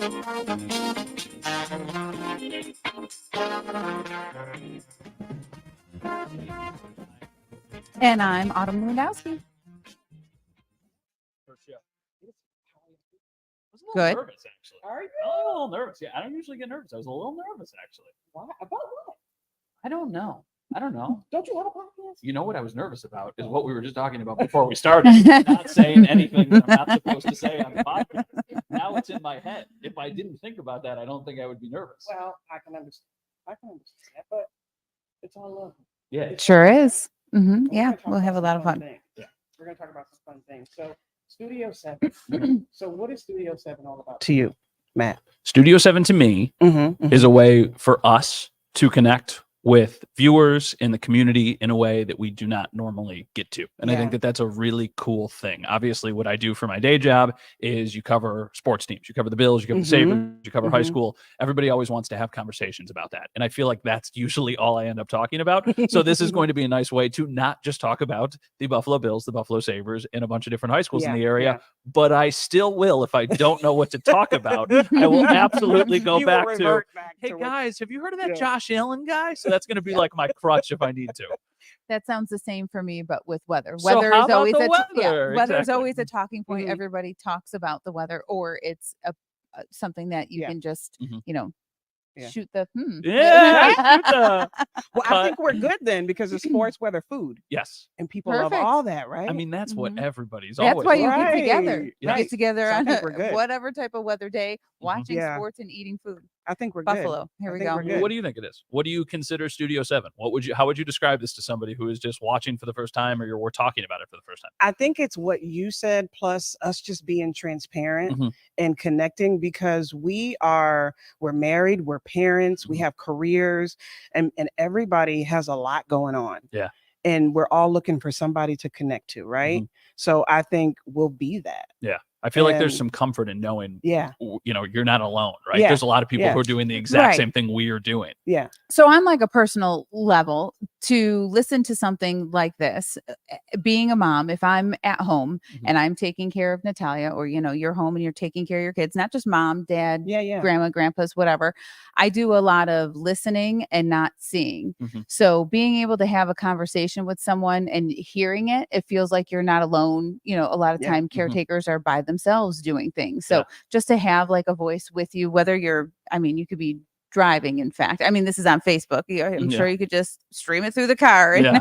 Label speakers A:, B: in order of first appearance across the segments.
A: And I'm Autumn Lewandowski. Good.
B: Nervous, actually.
C: Are you?
B: I'm a little nervous. Yeah, I don't usually get nervous. I was a little nervous, actually.
C: Why? About what?
B: I don't know.
C: Don't you have a podcast?
B: You know what I was nervous about is what we were just talking about before we started. Not saying anything that I'm not supposed to say on the podcast. Now it's in my head. If I didn't think about that, I don't think I would be nervous.
C: Well, I can understand. But it's all love.
B: Yeah.
A: It sure is.
C: We're
A: Yeah,
C: gonna talk
A: we'll have a
C: about
A: lot of
C: some
A: fun.
C: things.
B: Yeah.
C: We're gonna talk about some fun things. So, Studio 7. So, what is Studio 7 all about to you, Matt?
B: Studio 7 to me is a way for us to connect with viewers in the community in a way that we do not normally get to. And I think that that's a really cool thing. Obviously, what I do for my day job is you cover sports teams, you cover the Bills, you cover the Sabres, you cover high school. Everybody always wants to have conversations about that. And I feel like that's usually all I end up talking about. So this is going to be a nice way to not just talk about the Buffalo Bills, the Buffalo Sabres, and a bunch of different high schools in the area, but I still will, if I don't know what to talk about, I will absolutely go back to, hey guys, have you heard of that Josh Allen guy? So that's going to be like my crutch if I need to.
A: That sounds the same for me, but with weather.
B: So
A: Weather
B: how
A: is
B: about
A: always
B: the
A: weather's
B: weather?
A: always a talking point. Everybody talks about the weather, or it's something that you can just shoot the
B: Yeah.
C: Well, I think we're good then because of sports, weather, food.
B: Yes.
C: And people love all that, right?
B: I mean, that's what everybody's
A: That's
B: always
A: why you
B: like.
A: get together. You
B: Yes.
A: get together
C: So I
A: on
C: think we're good.
A: whatever type of weather day, watching
C: Yeah.
A: sports and eating food.
C: I think we're
A: Buffalo.
C: good.
A: Here
C: I
A: we
C: think
A: go.
C: we're good.
B: What do you think it is? What do you consider Studio 7? How would you describe this to somebody who is just watching for the first time, or we're talking about it for the first time?
C: I think it's what you said, plus us just being transparent and connecting, because we're married, we're parents, we have careers, and everybody has a lot going on.
B: Yeah.
C: And we're all looking for somebody to connect to, right? So I think we'll be that.
B: Yeah. I feel like there's some comfort in knowing, you're not alone, right?
C: Yeah.
B: There's a lot of people who are doing the exact
A: Right.
B: same thing we are doing.
C: Yeah.
A: So on like a personal level, to listen to something like this, being a mom, if I'm at home and I'm taking care of Natalia, or you're home and you're taking care of your kids, not just mom, dad, grandma, grandpa's, whatever, I do a lot of listening and not seeing. So being able to have a conversation with someone and hearing it feels like you're not alone. A lot of time caretakers are by themselves doing things. So just to have like a voice with you, whether you could be driving, in fact. This is on Facebook. I'm sure you could just stream it through the car and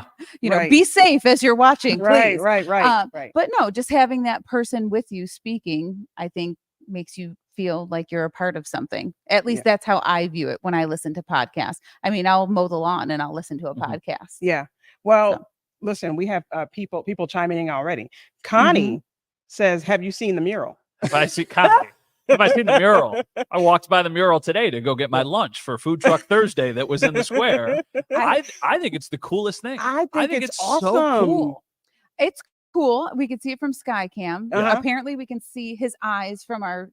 A: be safe as you're watching, please.
C: Right.
A: But no, just having that person with you speaking, I think makes you feel like you're a part of something. At least that's how I view it when I listen to podcasts. I'll mow the lawn and I'll listen to a podcast.
C: Yeah. Well, listen, we have people chiming in already. Connie says, have you seen the mural?
B: Have I seen the mural? I walked by the mural today to go get my lunch for Food Truck Thursday that was in the square. I think it's the coolest thing.
C: I think it's awesome.
B: So cool.
A: It's cool. We can see it from Skycam. Apparently we can see his eyes from our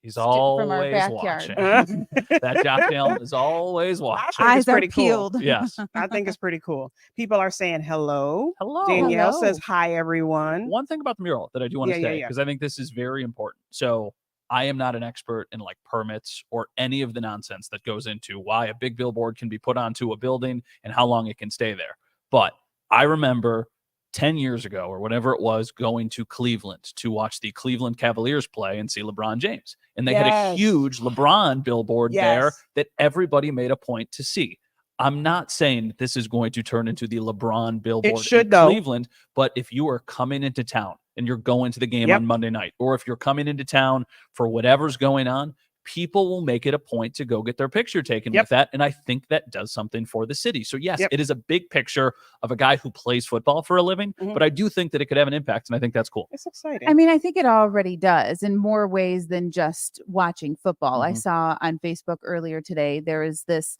A: backyard.
B: Watching. That Josh Allen is always watching.
A: Eyes are
C: pretty
A: peeled.
C: Cool.
B: Yes.
C: I think it's pretty cool. People are saying hello.
B: Hello.
C: Danielle
A: Hello.
C: says hi, everyone.
B: One thing about the mural that I do want to say,
C: yeah.
B: because I think this is very important. So I am not an expert in like permits or any of the nonsense that goes into why a big billboard can be put onto a building and how long it can stay there. But I remember 10 years ago or whatever it was, going to Cleveland to watch the Cleveland Cavaliers play and see LeBron James. And they had a huge LeBron billboard there that everybody made a point to see. I'm not saying that this is going to turn into the LeBron billboard in Cleveland, but if you are coming into town and you're going to the game on Monday night, or if you're coming into town for whatever's going on, people will make it a point to go get their picture taken with that. And I think that does something for the city. So yes, it is a big picture of a guy who plays football for a living, but I do think that it could have an impact. And I think that's cool.
C: It's exciting.
A: I think it already does in more ways than just watching football. I saw on Facebook earlier today, there is this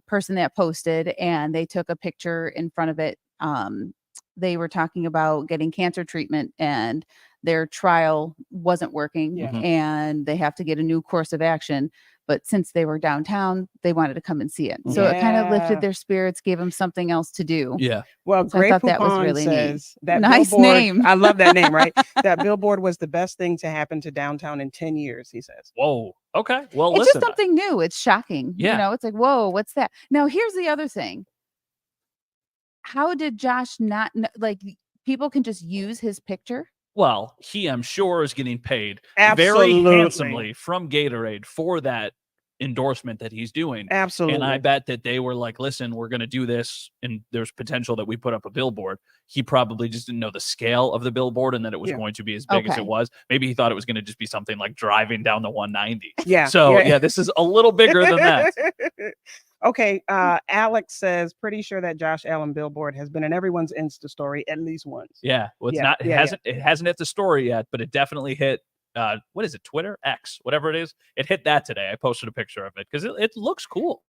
A: person that posted and they took a picture in front of it. They were talking about getting cancer treatment and their trial wasn't working and they have to get a new course of action. but since they were downtown, they wanted to come and see it. So it kind of
C: Yeah.
A: lifted their spirits, gave them something else to do.
B: Yeah.
C: Well,
A: So I
C: Great
A: thought that was
C: Poupon
A: really neat.
C: says that
A: Nice
C: billboard,
A: name.
C: I love that name, right? That billboard was the best thing to happen to downtown in 10 years, he says.
B: Whoa. Okay. Well,
A: It's
B: listen.
A: just something new. It's shocking.
B: Yeah.
A: You know, it's like, whoa, what's that? Now, here's the other thing. How did Josh not know, like, people can just use his picture?
B: Well, he, I'm sure, is getting paid
C: Absolutely.
B: very handsomely from Gatorade for that endorsement that he's doing.
C: Absolutely.
B: And I bet that they were like, listen, we're going to do this, and there's potential that we put up a billboard. He probably just didn't know the scale of the billboard and that it was
C: Yeah.
B: going to be as big as
A: Okay.
B: it was. Maybe he thought it was going to just be something like driving down the 190.
C: Yeah.
B: So, yeah, this is a little bigger than that.
C: Okay. Alex says, pretty sure that Josh Allen billboard has been in everyone's Insta story at least once.
B: Yeah. Well, it's
C: Yeah,
B: not, it
C: yeah,
B: hasn't hit the story yet, but it definitely hit. What is it? Twitter, X, whatever it is. It hit that today. I posted a picture of it because it looks cool.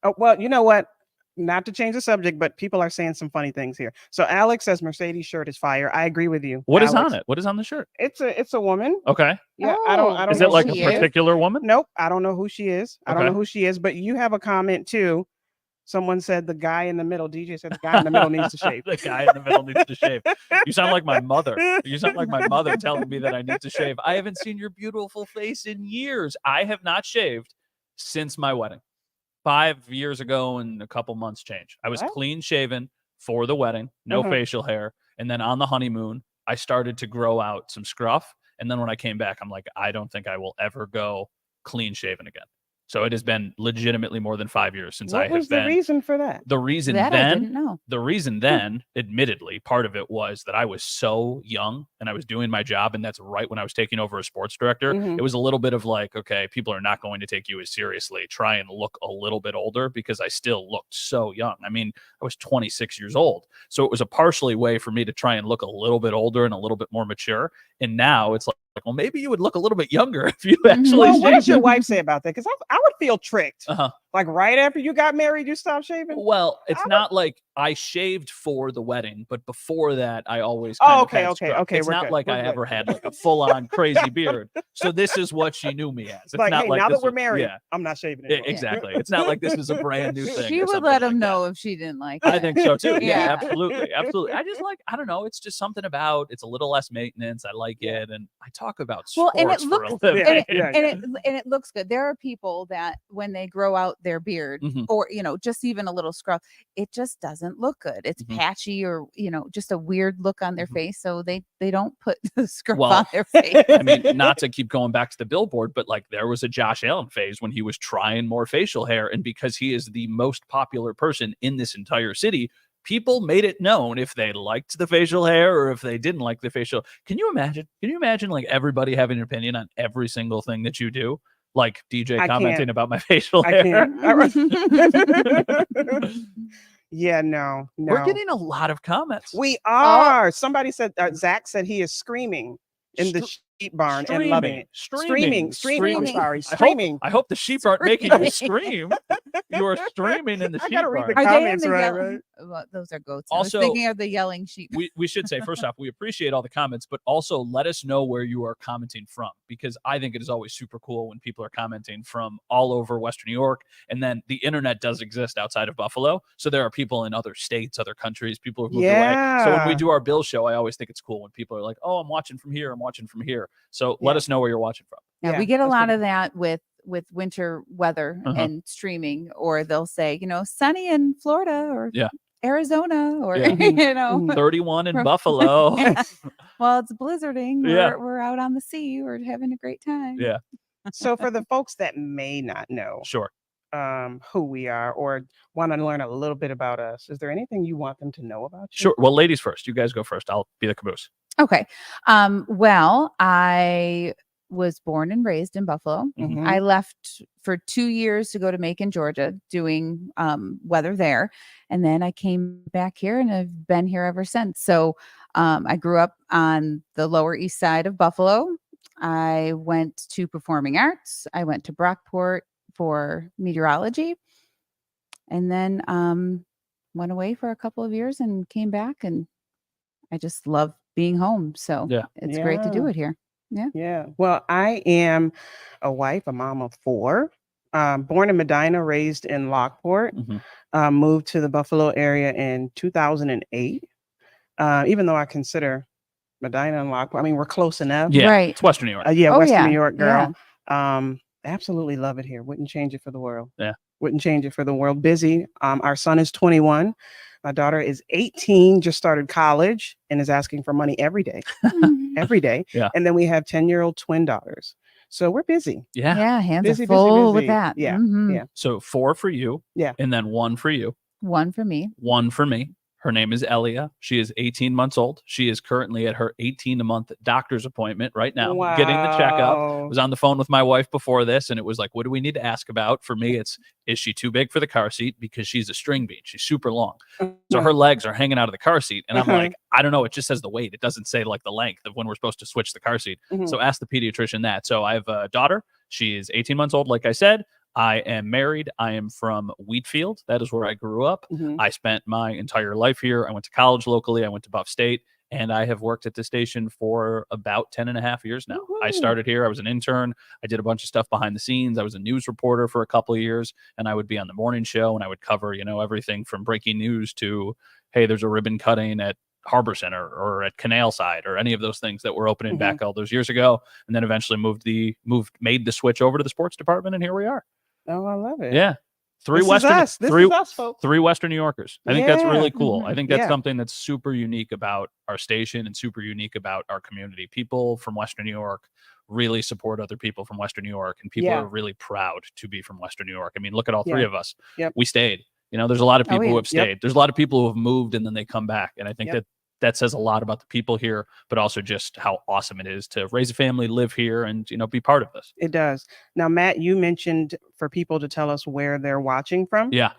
C: Oh, well, you know what? Not to change the subject, but people are saying some funny things here. So Alex says Mercedes shirt is fire. I agree with you.
B: What is
C: Alex.
B: on it? What is on the shirt?
C: It's a woman.
B: Okay.
C: Yeah, I don't
A: Oh,
B: Is
C: know
B: it like
C: who
B: a
C: she is.
B: particular woman?
C: Nope, I don't know who she is. I don't
B: Okay.
C: know who she is, but you have a comment too. Someone said the guy in the middle. DJ said the guy in the middle needs to shave.
B: The guy in the middle needs to shave. You sound like my mother. You sound like my mother telling me that I need to shave. I haven't seen your beautiful face in years. I have not shaved since my wedding. 5 years ago and a couple months change. I was
C: What?
B: clean shaven for the wedding, no
C: Mhm.
B: facial hair. And then on the honeymoon, I started to grow out some scruff. And then when I came back, I'm like, I don't think I will ever go clean shaven again. So it has been legitimately more than 5 years since I
C: What
B: have
C: was the
B: been.
C: reason for that?
B: The reason
A: That I
B: then,
A: didn't know.
B: the reason then, admittedly, part of it was that I was so young and I was doing my job. And that's right when I was taking over as sports director.
C: Mhm.
B: It was a little bit of like, okay, people are not going to take you as seriously. Try and look a little bit older because I still looked so young. I mean, I was 26 years old. So it was a partially way for me to try and look a little bit older and a little bit more mature. And now it's like, well, maybe you would look a little bit younger if you actually
C: Well, what does
B: shaved
C: your
B: it.
C: wife say about that? Because I would feel tricked.
B: Uh-huh.
C: Like right after you got married, you stopped shaving.
B: Well, it's
C: I would-
B: not like I shaved for the wedding, but before that, I always
C: Oh,
B: kind of
C: okay,
B: had
C: okay,
B: scruff.
C: okay,
B: It's
C: we're
B: not
C: good,
B: like
C: we're
B: I
C: good.
B: ever had like a full-on crazy beard. So this is what she knew me as. It's
C: Like,
B: not
C: hey,
B: like
C: now
B: this
C: that we're
B: was-
C: married,
B: Yeah,
C: I'm not shaving anymore.
B: exactly. It's not like this is a brand new thing.
A: She
B: or
A: would
B: something
A: let
B: like
A: him
B: that.
A: know if she didn't like
B: I
A: it.
B: think so too. Yeah,
A: Yeah.
B: absolutely, absolutely. I just like, I don't know. It's just something about it's a little less maintenance. I like
C: Yeah.
B: it, and I talk about
A: Well,
B: sports
A: and it
B: for a
A: looks
B: living.
C: Yeah,
A: and it,
C: yeah,
A: and it looks good. There are people that when they grow out their beard
B: Mhm.
A: or just even a little scruff, it just doesn't look good. It's
B: Mhm.
A: patchy or just a weird look on their
B: Mhm.
A: face, so they don't put the scruff
B: Well,
A: on their face.
B: I mean, not to keep going back to the billboard, but like there was a Josh Allen phase when he was trying more facial hair. And because he is the most popular person in this entire city, people made it known if they liked the facial hair or if they didn't like the facial. Can you imagine? Can you imagine like everybody having an opinion on every single thing that you do? Like DJ
C: I
B: commenting
C: can't.
B: about my facial
C: I
B: hair.
C: can't. Yeah, no.
B: We're getting a lot of comments.
C: We are. Somebody said Zach said he is screaming in the
B: Str-
C: sheep barn and loving it. Streaming. I'm
A: Streaming.
C: sorry.
B: I hope-
C: Streaming.
B: I hope the sheep aren't making you scream. You are streaming in the
C: I
B: sheep
C: gotta read the
B: barn.
A: Are they in
C: comments,
A: the
C: right,
A: yell-
C: right?
A: Well, those are goats.
B: Also-
A: I was thinking of the yelling sheep.
B: we should say first off, we appreciate all the comments, but also let us know where you are commenting from, because I think it is always super cool when people are commenting from all over Western New York. And then the internet does exist outside of Buffalo. So there are people in other states, other countries, people who've moved away. So when we
C: Yeah.
B: do our Bill show, I always think it's cool when people are like, oh, I'm watching from here. I'm watching from here. So let
C: Yeah.
B: us know where you're watching from.
A: Yeah,
C: Yeah,
A: we get a
C: that's
A: lot
C: pretty
A: of that with winter weather
B: Uh-huh.
A: and streaming, or they'll say, sunny in Florida or
B: Yeah.
A: Arizona or
B: Yeah.
C: Mhm.
B: 31 in
A: From-
B: Buffalo.
A: well, it's blizzarding.
B: Yeah.
A: We're out on the sea. We're having a great time.
B: Yeah.
C: So for the folks that may not know
B: Sure.
C: who we are or want to learn a little bit about us, is there anything you want them to know about you?
B: Sure. Well, ladies first. You guys go first. I'll be the caboose.
A: Okay. Well, I was born and raised in Buffalo.
C: Mhm.
A: I left for 2 years to go to Macon, Georgia, doing weather there. And then I came back here and I've been here ever since. So I grew up on the Lower East Side of Buffalo. I went to performing arts. I went to Brockport for meteorology. And then went away for a couple of years and came back. And I just love being home. So
B: Yeah.
A: it's great to do
C: Yeah.
A: it here.
C: Yeah. Well, I am a wife, a mom of 4. Born in Medina, raised in Lockport.
B: Mhm.
C: Moved to the Buffalo area in 2008. Even though I consider Medina and Lockport, I mean, we're close enough.
B: Yeah,
A: Right.
B: it's Western New York.
C: Yeah,
A: Oh,
C: Western
A: yeah,
C: New York
A: yeah.
C: girl. Absolutely love it here. Wouldn't change it for the world.
B: Yeah.
C: Wouldn't change it for the world. Busy. Our son is 21. My daughter is 18, just started college and is asking for money every day. Every day.
B: Yeah.
C: And then we have 10-year-old twin daughters. So we're busy.
B: Yeah.
A: Yeah, hands
C: Busy,
A: are
C: busy,
A: full with
C: busy.
A: that.
C: Yeah,
A: Mhm.
C: yeah.
B: So 4 for you.
C: Yeah.
B: And then 1 for you.
A: 1 for me.
B: 1 for me. Her name is Elia. She is 18 months old. She is currently at her 18-month doctor's appointment right now, getting the checkup. I was on the phone with my wife before this, and it was like, what do we need to ask about? For me, it's, is she too big for the car seat? Because she's a string bean. She's super long. So her legs are hanging out of the car seat. And I'm like, I don't know. It just says the weight. It doesn't say like the length of when we're supposed to switch the car seat. So ask the pediatrician that. So I have a daughter. She is 18 months old, like I said. I am married. I am from Wheatfield. That is where I grew up. I spent my entire life here. I went to college locally. I went to Buff State, and I have worked at the station for about 10 and a half years now. I started here. I was an intern. I did a bunch of stuff behind the scenes. I was a news reporter for a couple of years, and I would be on the morning show, and I would cover, everything from breaking news to, hey, there's a ribbon cutting at Harbor Center or at Canal Side or any of those things that were opening back all those years ago, and then eventually made the switch over to the sports department, and here we are.
C: Oh, I love it.
B: Yeah.
C: This is us. This is us, folks.
B: 3 Western New Yorkers. I think that's
C: Yeah.
B: really cool. I think that's
C: Yeah.
B: something that's super unique about our station and super unique about our community. People from Western New York really support other people from Western New York, and people
C: Yeah.
B: are really proud to be from Western New York. I mean, look at all
C: Yeah.
B: 3 of us.
C: Yep.
B: We stayed. There's a lot of people
A: yeah.
B: who have
C: Yep.
B: stayed. There's a lot of people who have moved and then they come back. And I think
C: Yep.
B: that says a lot about the people here, but also just how awesome it is to raise a family, live here, and be part of this.
C: It does. Now, Matt, you mentioned for people to tell us where they're watching from.
B: Yeah.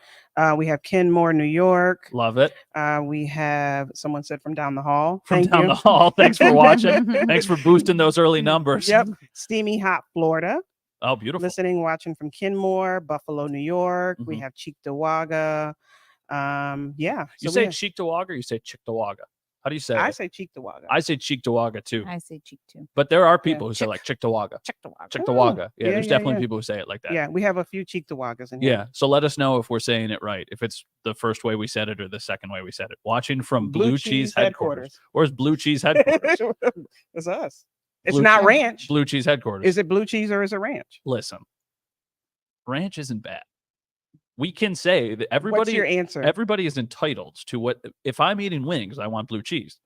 C: We have Kenmore, New York.
B: Love it.
C: We have someone said from down the hall.
B: From
C: Thank
B: down
C: you.
B: the hall. Thanks for watching. Thanks for boosting those early numbers.
C: Yep. Steamy Hot, Florida.
B: Oh, beautiful.
C: Listening, watching from Kenmore, Buffalo, New York. We have Cheektowaga. Yeah.
B: You say Cheektowaga or you say Chicktawaga? How do you say
C: I
B: it?
C: say Cheektowaga.
B: I say Cheektowaga too.
A: I say cheek too.
B: But there are people who say like Chicktawaga. Chicktawaga. Yeah,
C: Yeah,
B: there's
C: yeah,
B: definitely
C: yeah.
B: people who say it like that.
C: Yeah, we have a few Cheektowagas in here.
B: Yeah. So let us know if we're saying it right. If it's the first way we said it or the second way we said it. Watching from Blue Cheese headquarters. Where's Blue Cheese headquarters?
C: It's us. It's
B: Blue
C: not
B: Cheese-
C: ranch.
B: Blue Cheese headquarters.
C: Is it blue cheese or is it ranch?
B: Listen, ranch isn't bad. We can say that
C: What's your answer?
B: everybody is entitled to what. If I'm eating wings, I want blue cheese.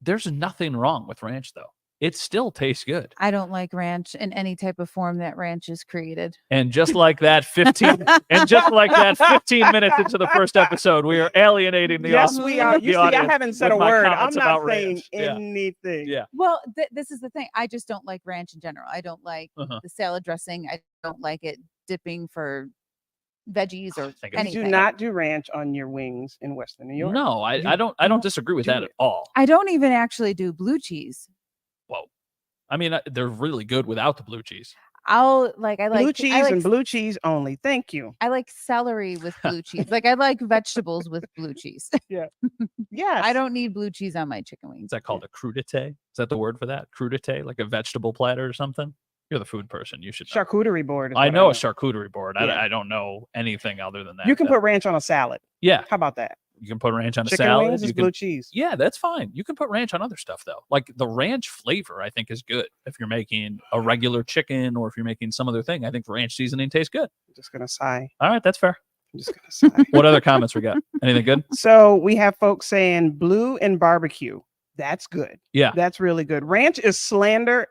B: There's nothing wrong with ranch, though. It still tastes good.
A: I don't like ranch in any type of form that ranch is created.
B: And just like that, 15 minutes into the first episode, we are alienating the
C: Yes,
B: audience.
C: we are. You see, I
B: audience
C: haven't said a
B: with my
C: word. I'm
B: comments
C: not
B: about
C: saying
B: ranch. Yeah.
C: anything.
B: Yeah.
A: Well, this is the thing. I just don't like ranch in general. I don't like
B: Uh-huh.
A: the salad dressing. I don't like it dipping for veggies or
B: Think it's-
C: You
A: anything.
C: do not do ranch on your wings in Western New York.
B: No, I don't disagree with
C: do
B: that
C: it.
B: at all.
A: I don't even actually do blue cheese.
B: Whoa. I mean, they're really good without the blue cheese.
A: I like
C: Blue cheese and blue cheese only. Thank you.
A: I like celery with blue cheese. Like I like vegetables with blue cheese.
C: Yes.
A: I don't need blue cheese on my chicken wings.
B: Is that called a crudité? Is that the word for that? Crudité, like a vegetable platter or something? You're the food person. You should know.
C: Charcuterie board. Is
B: I
C: what
B: know a charcuterie board.
C: Yeah.
B: I don't know anything other than that.
C: You can put ranch on a salad.
B: Yeah,
C: How about that?
B: you can put ranch on a
C: Chicken
B: salad.
C: wings is
B: You can,
C: blue cheese.
B: yeah, that's fine. You can put ranch on other stuff though. Like the ranch flavor, I think is good if you're making a regular chicken or if you're making some other thing. I think ranch seasoning tastes good.
C: I'm just gonna sigh.
B: All right, that's fair.
C: I'm just gonna sigh.
B: What other comments we got? Anything good?
C: So we have folks saying blue and barbecue. That's good.
B: Yeah.
C: That's really good. Ranch is slander.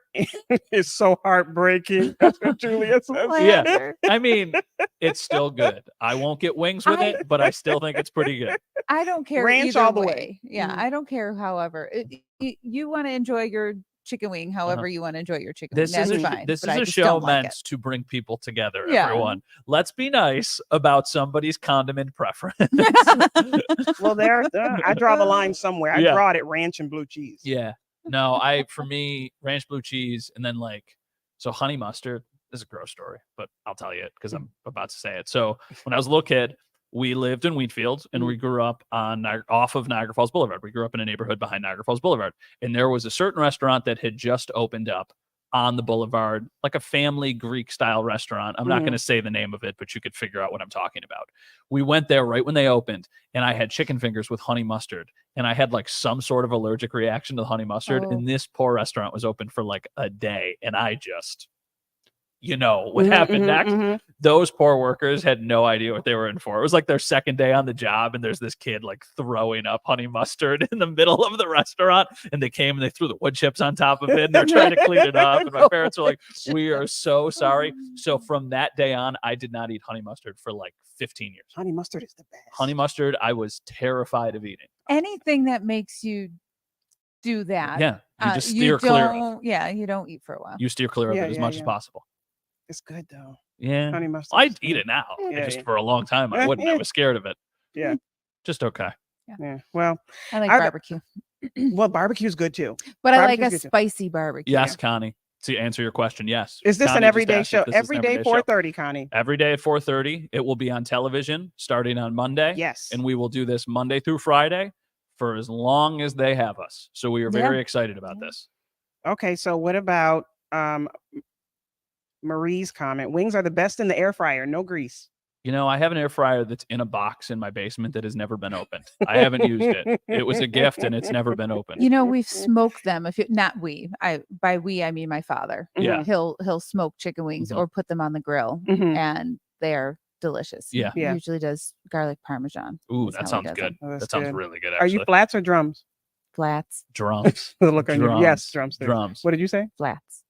C: It's so heartbreaking. That's what Julia says.
B: Yeah.
A: Slander.
B: I mean, it's still good. I won't get wings with it, but I still think it's pretty good.
A: I don't care
C: Ranch
A: either
C: all the
A: way.
C: way.
A: Yeah,
C: Mhm.
A: I don't care. However, you want to enjoy your chicken wing, however you want to enjoy your chicken
B: This
A: wing.
B: is
A: That's
B: a,
A: fine.
B: this
A: but
B: is
A: I
B: a
A: just
B: show
A: don't like
B: meant
A: it.
B: to bring people together,
A: Yeah.
B: everyone. Let's be nice about somebody's condiment preference.
C: Well, I draw the line somewhere. I
B: Yeah.
C: draw it at ranch and blue cheese.
B: Yeah. No, for me, ranch blue cheese and then so honey mustard. This is a gross story, but I'll tell you it because I'm about to say it. So when I was a little kid, we lived in Wheatfield and we grew up off of Niagara Falls Boulevard. We grew up in a neighborhood behind Niagara Falls Boulevard. And there was a certain restaurant that had just opened up on the boulevard, like a family Greek style restaurant. I'm not
C: Mhm.
B: going to say the name of it, but you could figure out what I'm talking about. We went there right when they opened, and I had chicken fingers with honey mustard, and I had like some sort of allergic reaction to the honey mustard.
A: Oh.
B: And this poor restaurant was open for like a day, and I just, what
C: Mhm,
B: happened
C: mhm,
B: next.
C: mhm.
B: Those poor workers had no idea what they were in for. It was like their second day on the job, and there's this kid like throwing up honey mustard in the middle of the restaurant. And they came and they threw the wood chips on top of it, and they're trying to clean it up. And my parents are like, "We are so sorry." So from that day on, I did not eat honey mustard for like 15 years.
C: Honey mustard is the best.
B: Honey mustard, I was terrified of eating.
A: Anything that makes you do that.
B: Yeah, you just steer clear of.
A: don't. Yeah, you don't eat for a while.
B: You steer clear of
C: Yeah,
B: it as
C: yeah,
B: much as
C: yeah.
B: possible.
C: It's good though.
B: Yeah,
C: Honey mustard.
B: I'd
C: is
B: eat
C: good.
B: it now.
C: Yeah,
B: Just
C: yeah.
B: for a long time, I wouldn't. I was scared of it.
C: Yeah.
B: Just okay.
C: Yeah. Well,
A: I like
C: I-
A: barbecue,
C: barbecue is good too.
A: but I like a
C: barbecue's good too.
A: spicy barbecue.
B: Yes, Connie. To answer your question, yes.
C: Is this
B: Connie
C: an
B: just
C: everyday
B: asked if
C: show?
B: this is an
C: Every day
B: everyday show.
C: 4:30, Connie.
B: Every day at 4:30. It will be on television starting on Monday.
C: Yes.
B: And we will do this Monday through Friday for as long as they have us. So we are
A: Yeah.
B: very excited about this.
C: Okay, so what about Marie's comment? Wings are the best in the air fryer, no grease.
B: I have an air fryer that's in a box in my basement that has never been opened. I haven't used it. It was a gift and it's never been opened.
A: We've smoked them. Not we. By we I mean my father.
B: Yeah.
A: He'll smoke chicken wings
B: Mhm.
A: or put them on the grill,
C: Mhm.
A: and they're delicious. He
B: Yeah.
C: Yeah.
A: usually does garlic parmesan.
B: Ooh,
A: That's
B: that
A: how he
B: sounds
A: does
B: good.
A: them.
C: Oh, that's
B: That sounds
C: good.
B: really good,
C: Are
B: actually.
C: you flats or drums?
A: Flats,
B: Drums.
C: The look on you. Yes,
B: Drums.
C: drums. too.
B: Drums.
C: What did you say?
A: flats.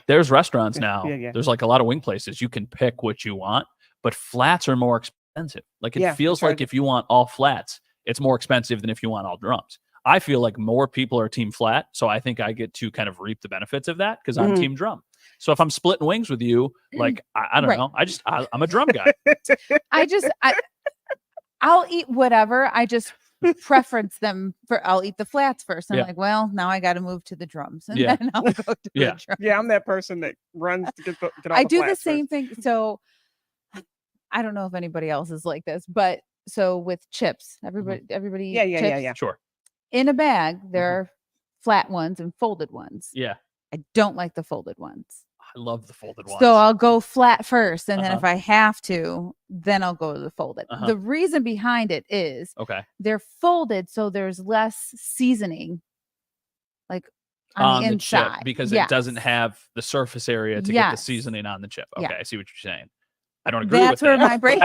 B: There's restaurants
C: Yeah,
B: now.
C: yeah, yeah.
B: There's like a lot of wing places. You can pick what you want, but flats are more expensive. Like it
C: Yeah,
B: feels
C: that's
B: like if you want all flats, it's more expensive than if you want all drums. I feel like more people are team flat, so I think I get to kind of reap the benefits of that because I'm
C: Mhm.
B: team drum. So if I'm splitting wings with you, like I don't
A: Right.
B: know, I'm a drum guy.
A: I'll eat whatever. I just preference them for. I'll eat the flats first. I'm
B: Yeah.
A: like, well, now I got to move to the drums, and
B: Yeah.
A: then I'll go to
B: Yeah.
A: the drums.
C: Yeah, I'm that person that runs to get all
A: I
C: the
A: do the
C: flats
A: same
C: first.
A: thing. So I don't know if anybody else is like this, but so with chips, everybody
C: Yeah,
A: eats
C: yeah,
A: chips.
C: yeah.
B: Sure.
A: In a bag, there are flat ones and folded ones.
B: Yeah.
A: I don't like the folded ones.
B: I love the folded ones.
A: So I'll go flat first, and then
B: Uh-huh.
A: if I have to, then I'll go to the folded.
B: Uh-huh.
A: The reason behind it is
B: Okay.
A: they're folded, so there's less seasoning, on the
B: chip
A: inside
B: because it doesn't
A: Yes.
B: have the surface area to get the
A: Yes.
B: seasoning on the chip. Okay,
A: Yeah.
B: I see what you're saying. I don't agree
A: That's
B: with
A: where
B: that.
A: my brain.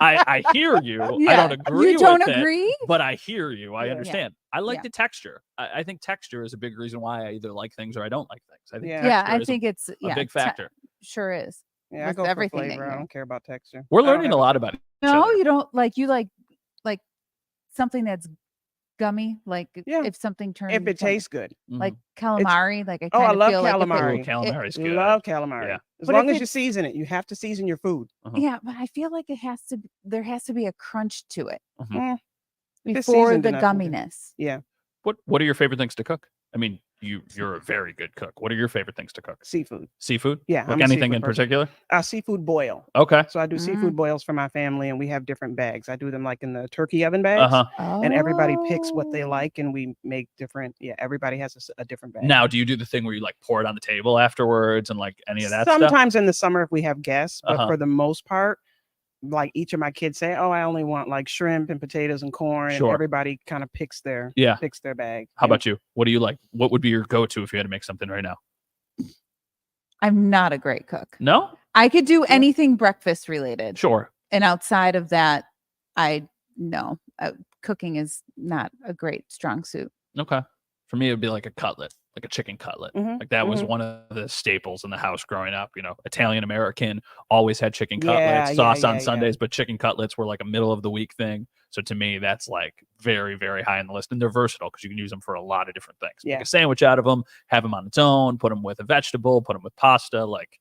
B: I hear you. I
A: Yeah.
B: don't agree
A: You don't
B: with it,
A: agree?
B: but I hear you. I
C: Yeah.
B: understand. I like
A: Yeah.
B: the texture. I think texture is a big reason why I either like things or I don't like things. I think
C: Yeah.
A: Yeah,
B: texture
A: I
B: is
A: think it's
B: a
A: yeah,
B: big
A: te-
B: factor.
A: sure is.
C: Yeah, I
A: with
C: go for
A: everything in
C: flavor. I
A: here.
C: don't care about texture.
B: We're
C: I don't
B: learning
C: have
B: a lot about each
A: No,
B: other.
A: you don't like something that's gummy. Like
C: Yeah.
A: if something turns
C: If it
A: into
C: tastes good.
A: like
B: Mhm.
A: calamari, like I
C: Oh, I
A: kind of
C: love
A: feel like if it-
C: calamari.
B: Ooh, calamari's good.
C: Love calamari.
B: Yeah.
C: As
A: But
C: long
A: if
C: as you
A: it's-
C: season it, you have to season your food.
A: yeah, but I feel like there has to be a crunch to it
B: Mhm.
C: If it's
A: before
C: seasoned
A: the
C: enough, okay.
A: gumminess.
C: Yeah,
B: What are your favorite things to cook? I mean, you're a very good cook. What are your favorite things to cook?
C: seafood.
B: Seafood?
C: Yeah,
B: Like
C: I'm a
B: anything
C: seafood
B: in
C: person.
B: particular?
C: Seafood boil.
B: Okay.
C: So I do
A: Mm.
C: seafood boils for my family, and we have different bags. I do them like in the turkey oven bags,
B: Uh-huh.
C: and everybody picks what they
A: Oh.
C: like, and we make different. Yeah, everybody has a different bag.
B: Now, do you do the thing where you like pour it on the table afterwards and like any of that stuff?
C: Sometimes in the summer if we have guests, but
B: Uh-huh.
C: for the most part, like each of my kids say, "Oh, I only want like shrimp and potatoes and corn."
B: Sure.
C: And everybody kind of picks their
B: Yeah.
C: bag.
B: How
C: Yeah.
B: about you? What do you like? What would be your go-to if you had to make something right now?
A: I'm not a great cook.
B: No?
A: I could do anything breakfast related,
B: Sure.
A: and outside of that, no. Cooking is not a great strong suit.
B: Okay. For me, it would be like a cutlet, like a chicken cutlet.
C: Mhm,
B: Like that was
C: mhm.
B: one of the staples in the house growing up. Italian American always had chicken cutlets,
C: Yeah,
B: sauce
C: yeah,
B: on
C: yeah.
B: Sundays, but chicken cutlets were like a middle of the week thing. So to me, that's like very, very high on the list. And they're versatile because you can use them for a lot of different things.
C: Yeah.
B: Make a sandwich out of them, have them on its own, put them with a vegetable, put them with pasta. Like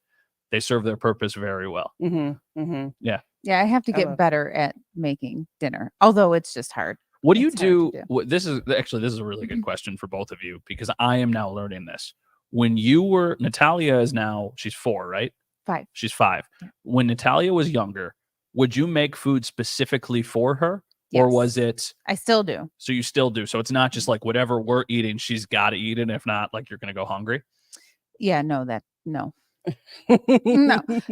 B: they serve their purpose very well.
C: Mm-hmm, mm-hmm.
A: Yeah, I have to
C: I
A: get
C: love-
A: better at making dinner, although it's just hard.
B: What do you
A: It's hard to
B: do?
A: do.
B: This is a really good question for both of you because I am now learning this. When you were Natalia is now she's 4, right?
A: 5.
B: She's 5.
A: Yeah.
B: When Natalia was younger, would you make food specifically for her, or
A: Yes.
B: was it?
A: I still do.
B: So you still do. So it's not just like whatever we're eating, she's got to eat it. If not, like you're gonna go hungry.
A: Yeah, no, no,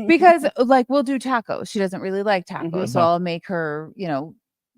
A: because like we'll do tacos. She doesn't really like tacos, so
B: Uh-huh.
A: I'll make her,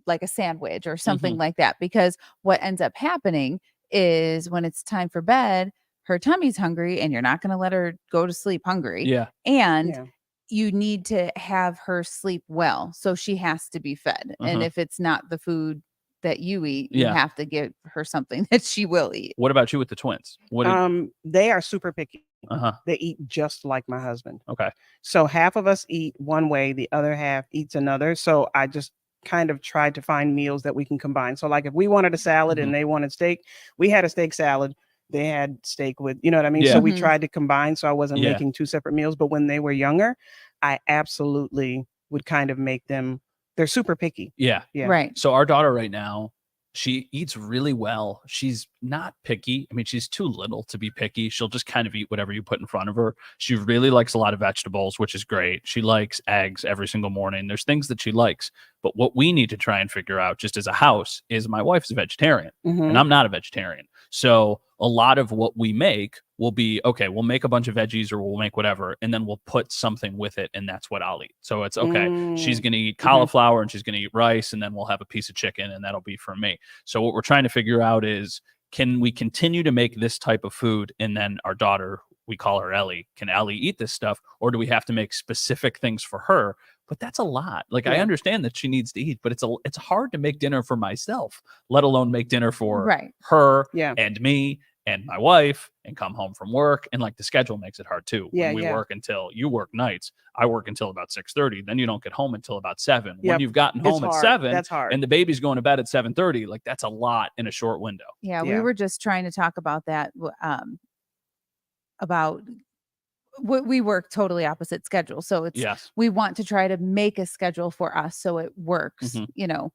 A: like a sandwich or something
B: Mhm.
A: like that. Because what ends up happening is when it's time for bed, her tummy's hungry, and you're not going to let her go to sleep hungry.
B: Yeah.
A: And
C: Yeah.
A: you need to have her sleep well, so she has to be fed. And
B: Uh-huh.
A: if it's not the food that you eat, you
B: Yeah.
A: have to give her something that she will eat.
B: What about you with the twins? What did
C: They are super picky.
B: Uh-huh.
C: They eat just like my husband.
B: Okay.
C: So half of us eat one way, the other half eats another. So I just kind of tried to find meals that we can combine. So like if we wanted a salad
B: Mhm.
C: and they wanted steak, we had a steak salad. They had steak with, you know what I mean?
B: Yeah.
C: So we
A: Mhm.
C: tried to combine so I wasn't
B: Yeah.
C: making two separate meals. But when they were younger, I absolutely would kind of make them, they're super picky.
B: Yeah.
C: Yeah.
A: Right.
B: So our daughter right now, she eats really well. She's not picky. I mean, she's too little to be picky. She'll just kind of eat whatever you put in front of her. She really likes a lot of vegetables, which is great. She likes eggs every single morning. There's things that she likes. But what we need to try and figure out just as a house is my wife's a vegetarian and
C: Mhm.
B: I'm not a vegetarian. So a lot of what we make will be okay, we'll make a bunch of veggies or we'll make whatever, and then we'll put something with it, and that's what I'll eat. So it's okay. She's
C: Mm.
B: going to eat
C: Mhm.
B: cauliflower and she's going to eat rice, and then we'll have a piece of chicken, and that'll be for me. So what we're trying to figure out is, can we continue to make this type of food, and then our daughter, we call her Ellie, can Ellie eat this stuff, or do we have to make specific things for her? But that's a lot. Like I
C: Yeah.
B: understand that she needs to eat, but it's hard to make dinner for myself, let alone make dinner for
A: Right.
B: her
C: Yeah.
B: and me and my wife and come home from work. And like the schedule makes it hard too.
C: Yeah,
B: When we
C: yeah.
B: work until you work nights, I work until about 6:30. Then you don't get home until about 7. When
C: Yep.
B: you've gotten
C: It's
B: home at
C: hard.
B: 7
C: That's hard.
B: and the baby's going to bed at 7:30, like that's a lot in a short window.
A: Yeah, we
C: Yeah.
A: were just trying to talk about that. About we work totally opposite schedule, so it's
B: Yes.
A: we want to try to make a schedule for us so it works.
B: Mhm.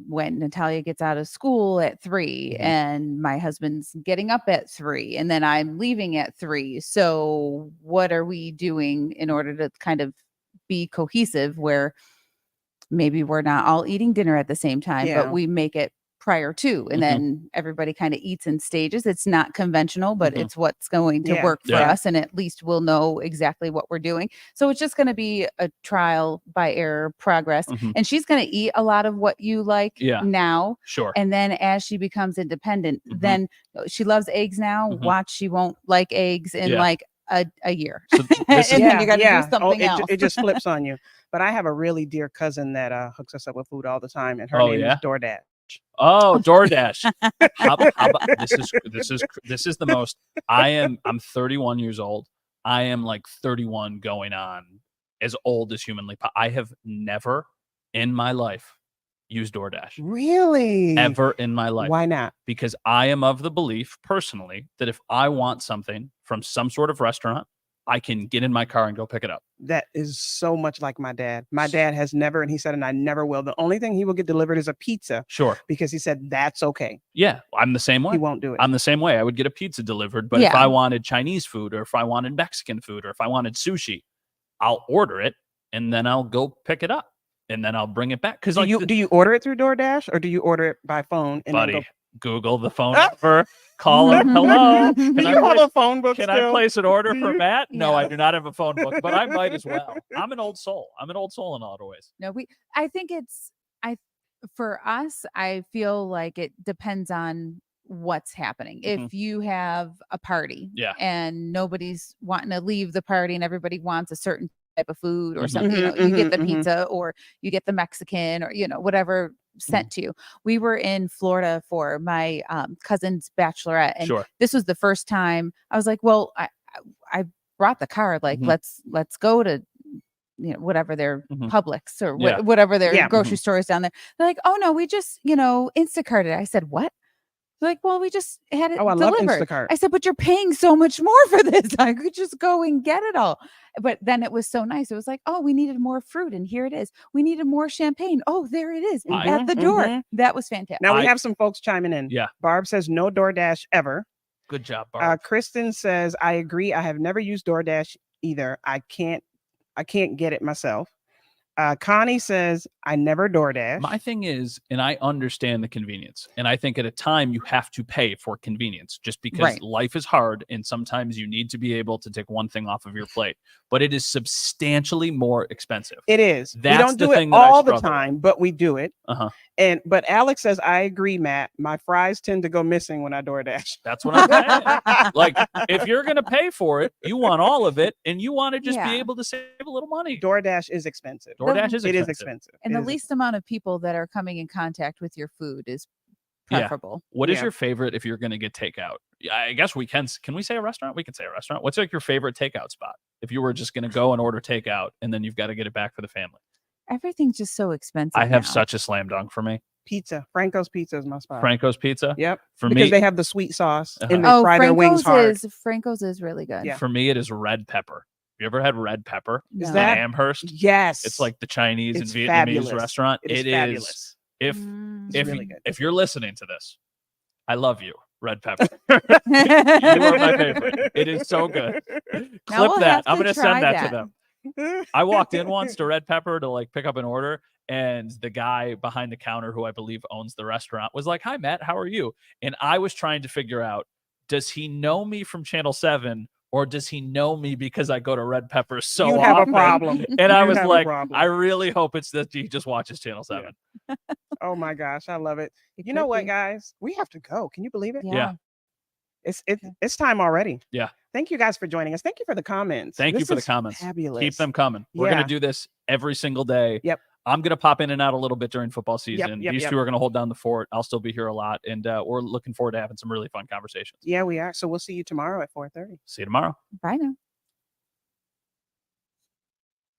A: When Natalia gets out of school at 3
B: Mhm.
A: and my husband's getting up at 3 and then I'm leaving at 3, so what are we doing in order to kind of be cohesive where maybe we're not all eating dinner at the same time, but
C: Yeah.
A: we make it prior to, and
B: Mhm.
A: then everybody kind of eats in stages. It's not conventional, but
B: Mhm.
A: it's what's going to
C: Yeah.
A: work for
B: Yeah.
A: us. And at least we'll know exactly what we're doing. So it's just going to be a trial by error progress.
B: Mhm.
A: And she's going to eat a lot of what you like
B: Yeah.
A: now.
B: Sure.
A: And then as she becomes independent,
B: Mhm.
A: then she loves eggs now.
B: Mhm.
A: Watch, she won't like eggs in
B: Yeah.
A: like a year.
B: So this
A: And
B: is
A: then you got to do something
C: it,
A: else.
C: it just flips on you. But I have a really dear cousin that hooks us up with food all the time, and her
B: Oh,
C: name
B: yeah?
C: is DoorDash.
B: Oh, DoorDash. How about this is the most. I'm 31 years old. I am like 31 going on as old as humanly I have never in my life used DoorDash.
C: Really?
B: Ever in my life.
C: Why not?
B: Because I am of the belief personally that if I want something from some sort of restaurant, I can get in my car and go pick it up.
C: That is so much like my dad. My dad has never, and he said, and I never will. The only thing he will get delivered is a pizza
B: Sure.
C: because he said that's okay.
B: Yeah, I'm the same way.
C: He won't do it.
B: I'm the same way. I would get a pizza delivered, but if
A: Yeah.
B: I wanted Chinese food or if I wanted Mexican food or if I wanted sushi, I'll order it and then I'll go pick it up and then I'll bring it back. Because
C: do
B: like
C: you order it through DoorDash or do you order it by phone? And
B: buddy,
C: then
B: Google the phone number, call her. Hello.
C: do
B: Can
C: you have
B: I
C: a phone book
B: can
C: still?
B: I place an order
C: Do
B: for
C: you?
B: Matt? No, I
A: No.
B: do not have a phone book, but I might as well. I'm an old soul. I'm an old soul in a lot of ways.
A: No, I think for us, I feel like it depends on what's happening.
B: Mhm.
A: If you have a party
B: Yeah.
A: and nobody's wanting to leave the party and everybody wants a certain type of food or
B: Mhm.
A: something,
C: Mhm,
A: you get
C: mhm,
A: the
C: mhm.
A: pizza or you get the Mexican or, whatever sent to you. We were in Florida for my cousin's bachelorette. And
B: Sure.
A: this was the first time I was like, well, I brought the card. Like,
B: Mhm.
A: let's go to, whatever their
B: Mhm.
A: Publix or
B: Yeah.
A: whatever their
C: Yeah.
A: grocery stores down there. They're like, oh no, we just, Instacarted it. I said, what? They're like, well, we just had it
C: Oh, I love
A: delivered.
C: Instacart.
A: I said, but you're paying so much more for this. I could just go and get it all. But then it was so nice. It was like, oh, we needed more fruit, and here it is. We needed more champagne. Oh, there it is at the door.
C: Mhm.
A: That was fantastic.
C: Now we
B: I-
C: have some folks chiming in.
B: Yeah.
C: Barb says no DoorDash ever.
B: Good job, Barb.
C: Kristen says, I agree. I have never used DoorDash either. I can't get it myself. Connie says, I never DoorDash.
B: My thing is, and I understand the convenience, and I think at a time you have to pay for convenience just because
A: Right.
B: life is hard and sometimes you need to be able to take one thing off of your plate, but it is substantially more expensive.
C: It is. We
B: That's
C: don't
B: the
C: do it
B: thing that I
C: all the
B: struggle with.
C: time, but we do it.
B: Uh-huh.
C: But Alex says, I agree, Matt. My fries tend to go missing when I DoorDash.
B: That's what I'm saying. Like, if you're going to pay for it, you want all of it and you want to just be
A: Yeah.
B: able to save a little money.
C: DoorDash is expensive.
B: DoorDash is
C: It is
B: expensive.
C: expensive.
A: And
C: It
A: the
C: is
A: least amount of people that are coming in contact with your food is
B: Yeah.
A: preferable.
B: What is
C: Yeah.
B: your favorite if you're going to get takeout? Yeah, I guess we can we say a restaurant? We can say a restaurant. What's like your favorite takeout spot? If you were just going to go and order takeout and then you've got to get it back for the family.
A: Everything's just so expensive.
B: I have
A: now.
B: such a slam dunk for me.
C: Pizza. Franco's Pizza is my spot.
B: Franco's Pizza.
C: Yep.
B: For
C: Because
B: me,
C: they have the sweet sauce
B: Uh-huh.
C: and they
A: Oh,
C: fry their wings hard.
A: Franco's is really good.
C: Yeah.
B: for me, it is red pepper. You ever had red pepper
C: Is
A: No.
C: that-
B: in Amherst?
C: Yes.
B: It's like the Chinese
C: It's
B: and Vietnamese
C: fabulous.
B: restaurant.
C: It is fabulous.
B: If
A: Mm.
C: It's
B: if
C: really good.
B: if you're listening to this, I love you, red pepper.
A: you
B: are my favorite. It is so good. Clip
A: we'll
B: that.
A: have
B: I'm
A: to
B: gonna
A: try
B: send that
A: that.
B: to them. I walked in once to Red Pepper to like pick up an order, and the guy behind the counter, who I believe owns the restaurant, was like, "Hi, Matt, how are you?" And I was trying to figure out, does he know me from Channel 7 or does he know me because I go to Red Pepper so
C: You'd have a
B: often?
C: problem.
B: And I
C: You'd
B: was
C: have a
B: like,
C: problem.
B: I really hope it's that he just watches Channel 7.
C: Oh my gosh, I love it.
A: It
C: You know
A: could
C: what,
A: be.
C: guys? We have to go. Can you believe it?
A: Yeah.
C: It's time already.
B: Yeah.
C: Thank you guys for joining us. Thank you for the comments.
B: Thank you
C: This
B: for the
C: is
B: comments.
C: Fabulous.
B: Keep them coming. We're
C: Yeah.
B: going to do this every single day.
C: Yep.
B: I'm going to pop in and out a little bit during football season.
C: yep,
B: These
C: yep.
B: two are going to hold down the fort. I'll still be here a lot. And we're looking forward to having some really fun conversations.
C: Yeah, we are. So we'll see you tomorrow at 4:30.
B: See you tomorrow.
A: Bye now.